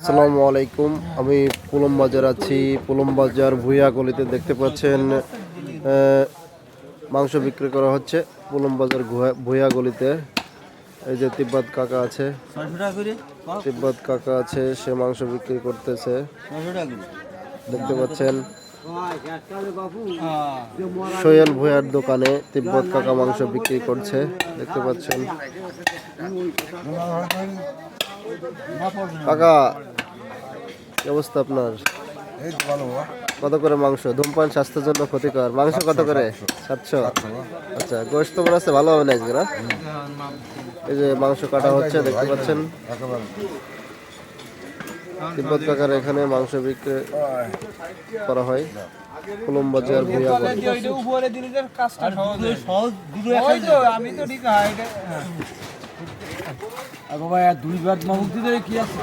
আসসালামু আলাইকুম। আমি পুলম বাজার আছি। পুলম বাজার ভুইয়া গলিতে দেখতে পাচ্ছেন মাংস বিক্রি করা হচ্ছে পুলম বাজার ভুইয়া গলিতে। এই যে তিব্বত কাকা আছে, তিব্বত কাকা আছে, সে মাংস বিক্রি করতেছে। দেখতে পাচ্ছেন সোহেল ভুইয়ার দোকানে তিব্বত কাকা মাংস বিক্রি করছে। দেখতে পাচ্ছেন কাকা, কি অবস্থা আপনার? কত করে মাংস? ধূমপান স্বাস্থ্যের জন্য ক্ষতিকর। মাংস কত করে? 700। আচ্ছা, গোশত মনে আছে ভালো হবে না আজকে, না? এই যে মাংস কাটা হচ্ছে, দেখতে পাচ্ছেন তিব্বত কাকার এখানে মাংস বিক্রি করা হয় পুলম বাজার ভুইয়া গলি। দুই ভাগ মামুক দিতে কি আছে?